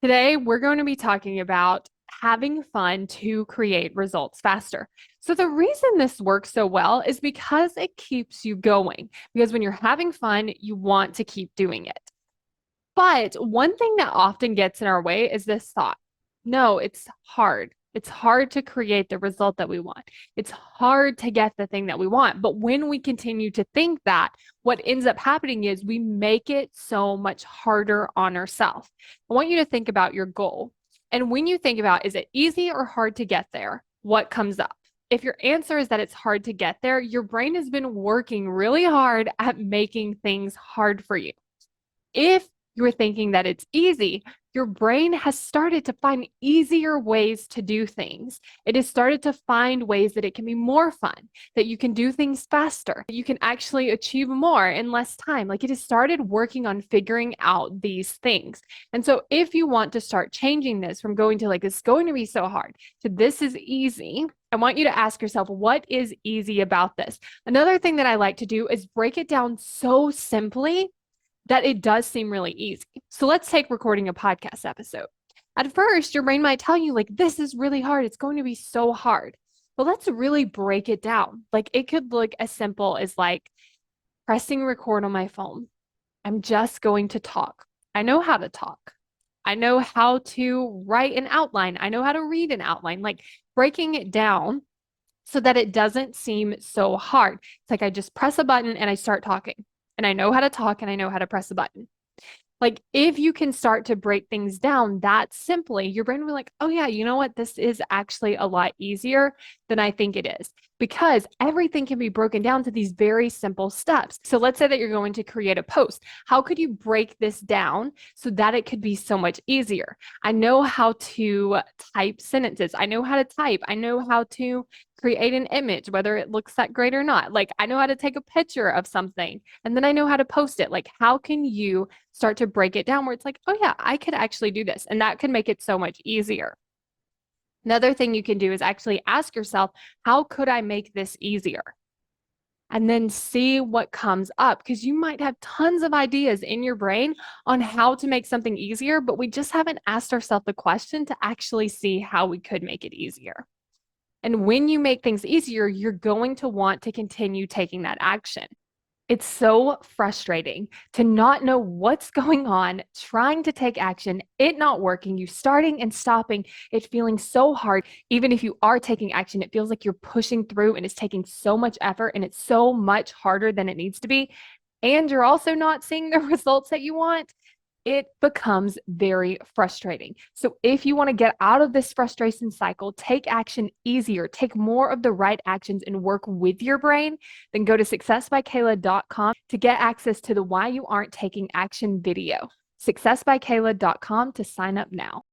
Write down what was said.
Today, we're going to be talking about having fun to create results faster. So, the reason this works so well is because it keeps you going. Because when you're having fun, you want to keep doing it. But one thing that often gets in our way is this thought. No, it's hard. It's hard to create the result that we want. It's hard to get the thing that we want. But when we continue to think that, what ends up happening is we make it so much harder on ourselves. I want you to think about your goal. And when you think about, is it easy or hard to get there? What comes up? If your answer is that it's hard to get there, your brain has been working really hard at making things hard for you. If you're thinking that it's easy, your brain has started to find easier ways to do things. It has started to find ways that it can be more fun, that you can do things faster, that you can actually achieve more in less time. Like it has started working on figuring out these things. And so if you want to start changing this from going to like, it's going to be so hard to this is easy, I want you to ask yourself, what is easy about this? Another thing that I like to do is break it down so simply that it does seem really easy. So let's take recording a podcast episode. At first, your brain might tell you, like, this is really hard. It's going to be so hard. But let's really break it down. Like, it could look as simple as like pressing record on my phone. I'm just going to talk. I know how to talk. I know how to write an outline. I know how to read an outline, like breaking it down so that it doesn't seem so hard. It's like I just press a button and I start talking and I know how to talk and I know how to press a button. Like if you can start to break things down that simply, your brain will be like, oh yeah, you know what? This is actually a lot easier than I think it is because everything can be broken down to these very simple steps. So let's say that you're going to create a post. How could you break this down so that it could be so much easier? I know how to type sentences. I know how to type. I know how to create an image, whether it looks that great or not. Like I know how to take a picture of something and then I know how to post it. Like how can you start to break it down where it's like, oh yeah, I could actually do this. And that could make it so much easier. Another thing you can do is actually ask yourself, how could I make this easier? And then see what comes up because you might have tons of ideas in your brain on how to make something easier, but we just haven't asked ourselves the question to actually see how we could make it easier. And when you make things easier, you're going to want to continue taking that action. It's so frustrating to not know what's going on, trying to take action, it not working, you starting and stopping, it feeling so hard. Even if you are taking action, it feels like you're pushing through and it's taking so much effort and it's so much harder than it needs to be. And you're also not seeing the results that you want. It becomes very frustrating. So, if you want to get out of this frustration cycle, take action easier, take more of the right actions and work with your brain, then go to successbykayla.com to get access to the Why You Aren't Taking Action video. Successbykayla.com to sign up now.